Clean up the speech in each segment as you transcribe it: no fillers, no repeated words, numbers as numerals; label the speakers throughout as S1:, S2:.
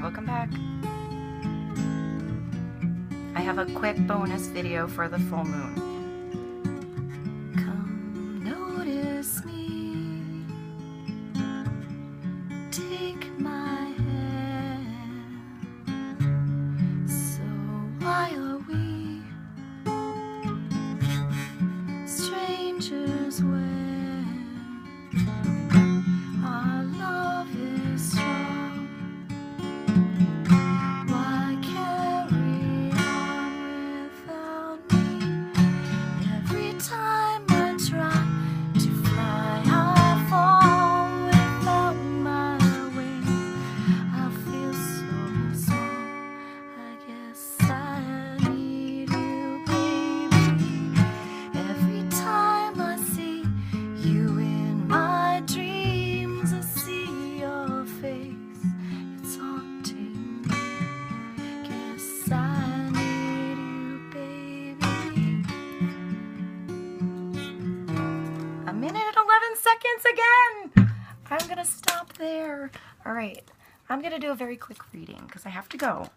S1: Welcome back. I have a quick bonus video for the full moon. Come notice me. Take my hand. So why are we strangers when our love is strong? Why carry on without me? Every time I try to fly, I fall without my wings. I feel so small. I guess I need you, baby. Every time I see you in my dreams, I see your face. It's haunting me. Guess I need you, baby. A minute and 11 seconds again. I'm gonna stop there. All right, I'm gonna do a very quick reading because I have to go.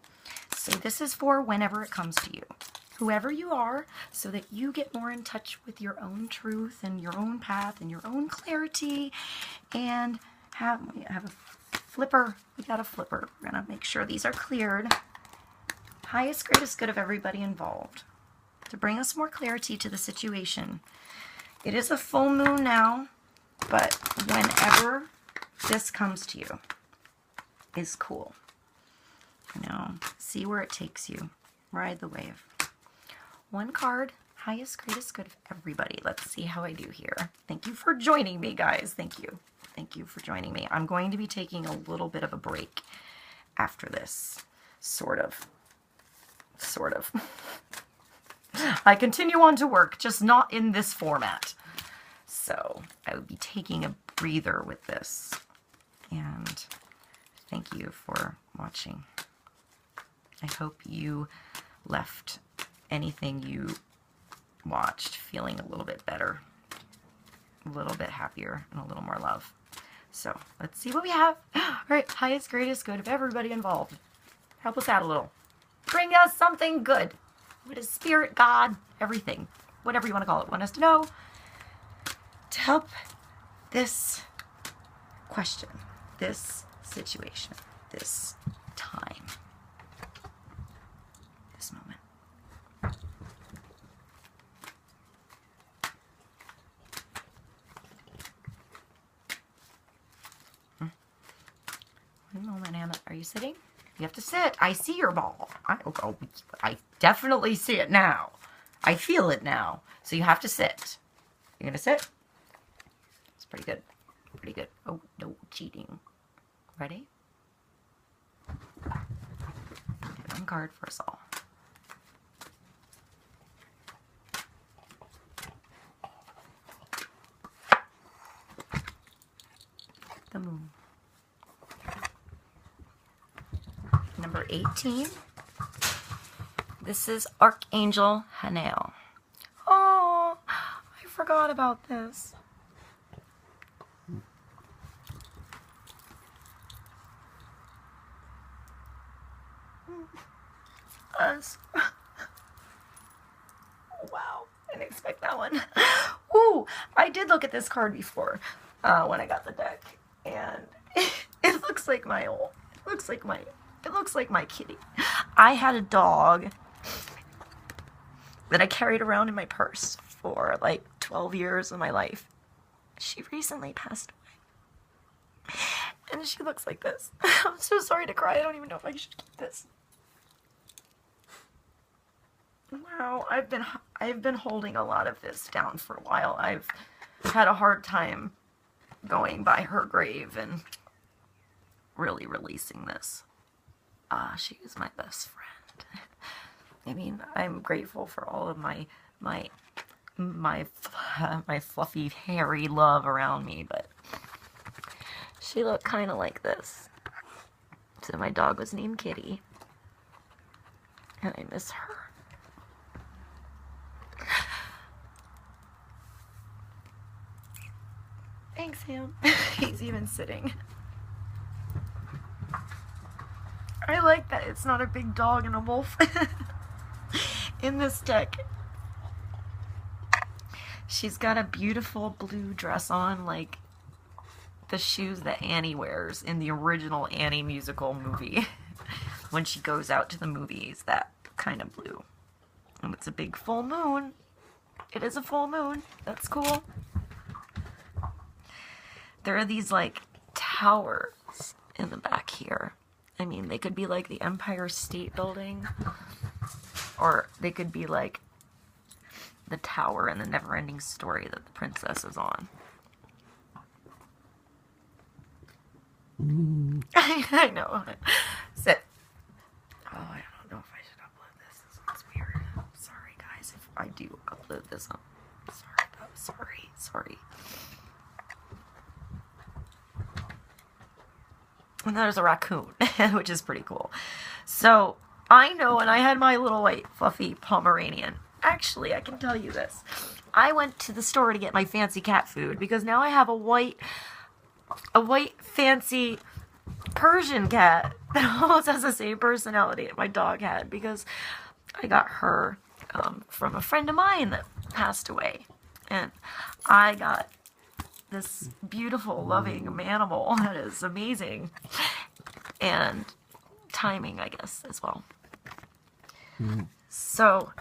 S1: So this is for whenever it comes to you, whoever you are, so that you get more in touch with your own truth and your own path and your own clarity. And we have a flipper. We got a flipper. We're gonna make sure these are cleared. Highest, greatest good of everybody involved, to bring us more clarity to the situation. It is a full moon now, but whenever this comes to you is cool. You know, see where it takes you. Ride the wave. One card, highest, greatest good of everybody. Let's see how I do here. Thank you for joining me, guys. Thank you. Thank you for joining me. I'm going to be taking a little bit of a break after this. Sort of. I continue on to work, just not in this format. So I would be taking a breather with this. And thank you for watching. I hope you left anything you watched feeling a little bit better, a little bit happier, and a little more love. So let's see what we have. All right, highest, greatest good of everybody involved. Help us out a little. Bring us something good. What is spirit, God, everything, whatever you want to call it, want us to know to help this question, this situation, this time, this moment. One moment, Anna. Are you sitting? You have to sit. I see your ball. I definitely see it now. I feel it now. So you have to sit. You're going to sit? It's pretty good. Pretty good. Oh, no cheating. Ready? One card for us all. The moon. Number 18. This is Archangel Power. Oh, I forgot about this. Us. Wow, I didn't expect that one. Ooh, I did look at this card before when I got the deck, and it looks like my old. It looks like my kitty. I had a dog that I carried around in my purse for like 12 years of my life. She recently passed away. And she looks like this. I'm so sorry to cry. I don't even know if I should keep this. Wow, I've been holding a lot of this down for a while. I've had a hard time going by her grave and really releasing this. She was my best friend. I mean, I'm grateful for all of my fluffy, hairy love around me, but she looked kind of like this. So my dog was named Kitty, and I miss her. Thanks, Sam. He's even sitting. I like that it's not a big dog and a wolf in this deck. She's got a beautiful blue dress on, like the shoes that Annie wears in the original Annie musical movie when she goes out to the movies, that kind of blue. And it's a big full moon. It is a full moon. That's cool. There are these like towers in the back here. I mean, they could be like the Empire State Building, or they could be like the tower in the Neverending Story that the princess is on. I know. Sit. Oh, I don't know if I should upload this. This looks weird. Sorry, guys, if I do upload this. Sorry. And there's a raccoon, which is pretty cool. So, I know when I had my little white fluffy Pomeranian, actually, I can tell you this. I went to the store to get my fancy cat food because now I have a white fancy Persian cat that almost has the same personality that my dog had, because I got her from a friend of mine that passed away. And I got this beautiful, loving animal that is amazing. And timing, I guess, as well. So,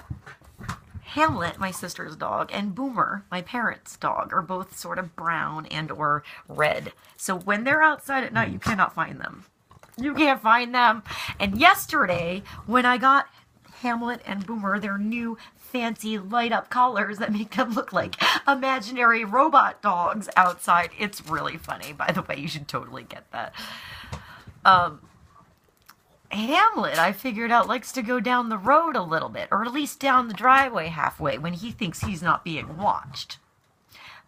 S1: Hamlet, my sister's dog, and Boomer, my parents' dog, are both sort of brown and or red. So when they're outside at night, you cannot find them. You can't find them. And yesterday, when I got Hamlet and Boomer their new fancy light-up collars that make them look like imaginary robot dogs outside. It's really funny, by the way. You should totally get that. Hamlet, I figured out, likes to go down the road a little bit, or at least down the driveway halfway when he thinks he's not being watched.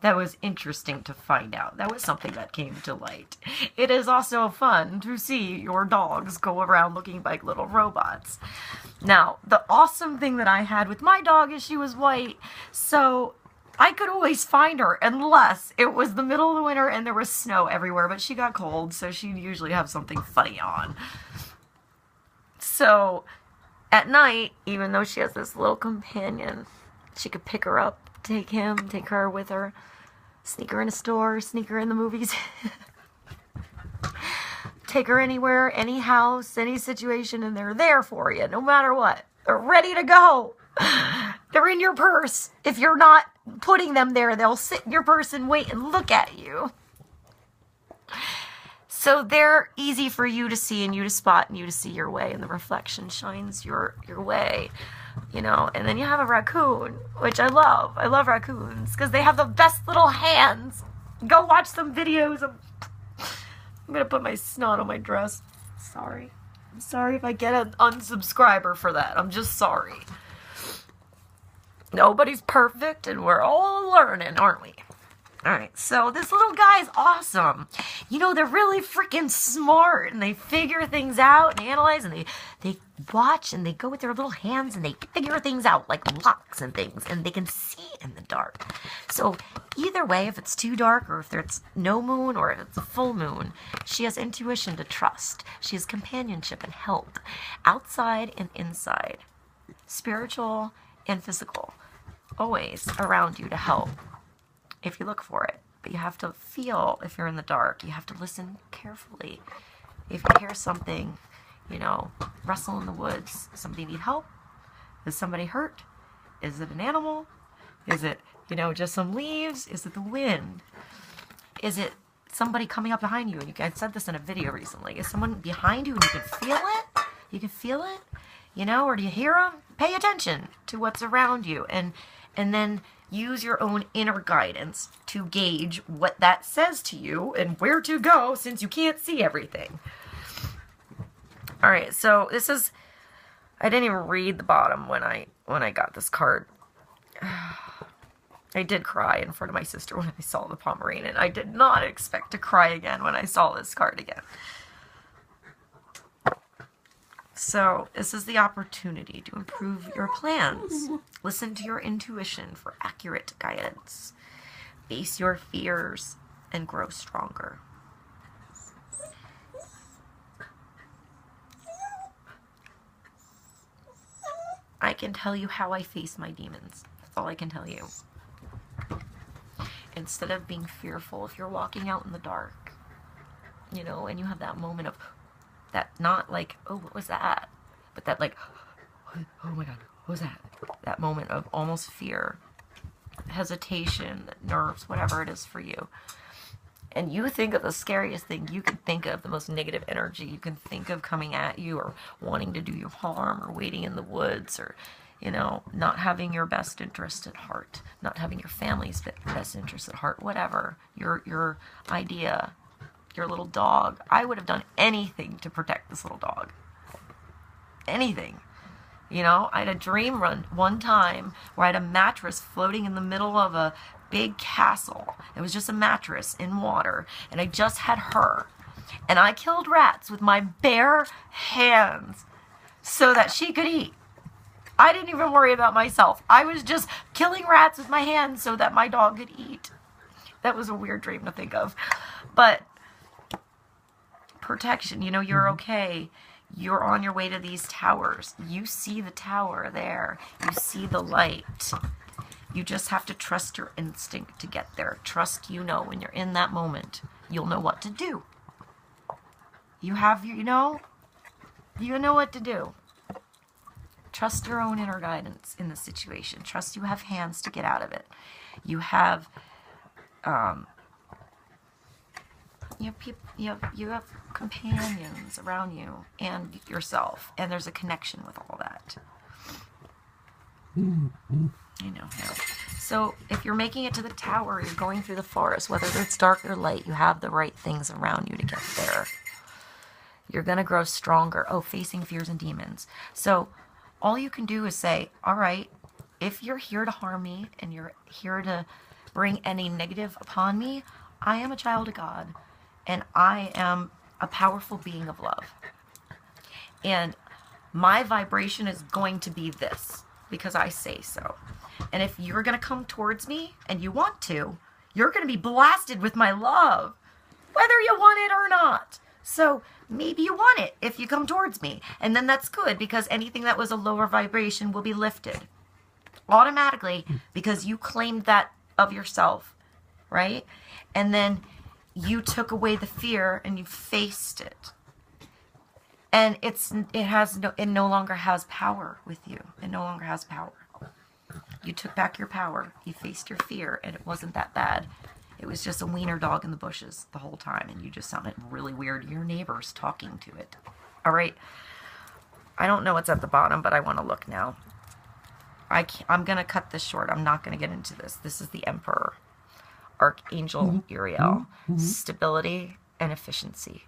S1: That was interesting to find out. That was something that came to light. It is also fun to see your dogs go around looking like little robots. Now, the awesome thing that I had with my dog is she was white, so I could always find her unless it was the middle of the winter and there was snow everywhere, but she got cold, so she'd usually have something funny on. So, at night, even though she has this little companion, she could pick her up, take her with her, sneak her in a store, sneak her in the movies, take her anywhere, any house, any situation, and they're there for you, no matter what. They're ready to go. They're in your purse. If you're not putting them there, they'll sit in your purse and wait and look at you. So they're easy for you to see and you to spot and you to see your way, and the reflection shines your way, you know. And then you have a raccoon, which I love. I love raccoons because they have the best little hands. Go watch some videos of... I'm going to put my snot on my dress. Sorry. I'm sorry if I get an unsubscriber for that. I'm just sorry. Nobody's perfect and we're all learning, aren't we? Alright, so this little guy is awesome. You know, they're really freaking smart, and they figure things out and analyze, and they watch, and they go with their little hands, and they figure things out, like locks and things, and they can see in the dark. So either way, if it's too dark, or if there's no moon, or if it's a full moon, she has intuition to trust. She has companionship and help, outside and inside, spiritual and physical, always around you to help. If you look for it. But you have to feel if you're in the dark. You have to listen carefully. If you hear something, you know, rustle in the woods, does somebody need help? Is somebody hurt? Is it an animal? Is it, you know, just some leaves? Is it the wind? Is it somebody coming up behind you? And I said this in a video recently. Is someone behind you and you can feel it? You can feel it? You know, or do you hear them? Pay attention to what's around you. And then use your own inner guidance to gauge what that says to you and where to go, since you can't see everything. Alright, so this is... I didn't even read the bottom when I got this card. I did cry in front of my sister when I saw the Pomeranian. I did not expect to cry again when I saw this card again. So, this is the opportunity to improve your plans. Listen to your intuition for accurate guidance. Face your fears and grow stronger. can tell you how I face my demons. That's all I can tell you. Instead of being fearful, if you're walking out in the dark, you know, and you have that moment of that, not like, oh, what was that? But that like, oh my God, what was that? That moment of almost fear, hesitation, nerves, whatever it is for you. And you think of the scariest thing you can think of, the most negative energy you can think of coming at you, or wanting to do you harm, or waiting in the woods, or, you know, not having your best interest at heart, not having your family's best interest at heart, whatever, your idea, your little dog. I would have done anything to protect this little dog. Anything. You know, I had a dream run one time where I had a mattress floating in the middle of a big castle. It was just a mattress in water, and I just had her. And I killed rats with my bare hands so that she could eat. I didn't even worry about myself. I was just killing rats with my hands so that my dog could eat. That was a weird dream to think of. But protection, you know, you're okay. You're on your way to these towers. You see the tower there. You see the light. You just have to trust your instinct to get there. Trust, you know, when you're in that moment, you'll know what to do. You know what to do. Trust your own inner guidance in the situation. Trust you have hands to get out of it. You have, you have companions around you and yourself, and there's a connection with all that. I know. So if you're making it to the tower, you're going through the forest, whether it's dark or light, you have the right things around you to get there. You're going to grow stronger. Oh, facing fears and demons. So all you can do is say, all right, if you're here to harm me and you're here to bring any negative upon me, I am a child of God, and I am a powerful being of love. And my vibration is going to be this, because I say so. And if you're going to come towards me and you want to, you're going to be blasted with my love, whether you want it or not. So maybe you want it if you come towards me. And then that's good, because anything that was a lower vibration will be lifted automatically, because you claimed that of yourself, right? And then you took away the fear and you faced it. And it no longer has power with you. It no longer has power. You took back your power. You faced your fear, and it wasn't that bad. It was just a wiener dog in the bushes the whole time, and you just sounded really weird. Your neighbor's talking to it. All right. I don't know what's at the bottom, but I want to look now. I'm going to cut this short. I'm not going to get into this. This is the Emperor. Archangel Uriel. Stability and efficiency.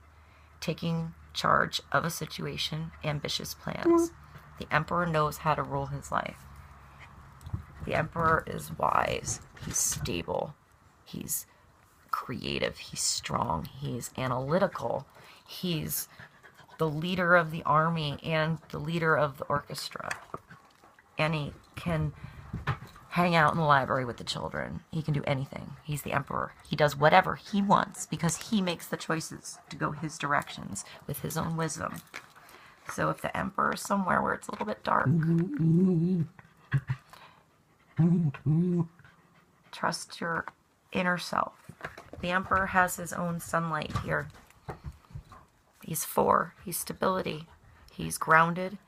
S1: Taking charge of a situation, ambitious plans. The Emperor knows how to rule his life. The Emperor is wise. He's stable. He's creative. He's strong. He's analytical. He's the leader of the army and the leader of the orchestra. And he can hang out in the library with the children. He can do anything. He's the Emperor. He does whatever he wants because he makes the choices to go his directions with his own wisdom. So if the Emperor is somewhere where it's a little bit dark, trust your inner self. The Emperor has his own sunlight here. He's 4. He's stability. He's grounded.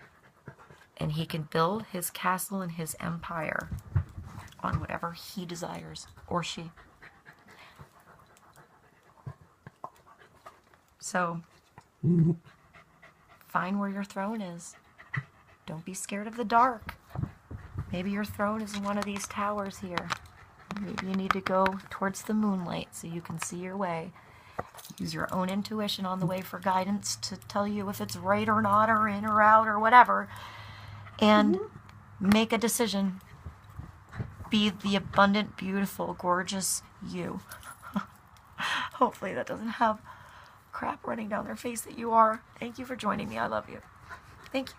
S1: And he can build his castle and his empire on whatever he desires, or she. So, find where your throne is. Don't be scared of the dark. Maybe your throne is in one of these towers here. Maybe you need to go towards the moonlight so you can see your way. Use your own intuition on the way for guidance to tell you if it's right or not, or in or out, or whatever. And make a decision. Be the abundant, beautiful, gorgeous you. Hopefully that doesn't have crap running down their face that you are. Thank you for joining me. I love you. Thank you.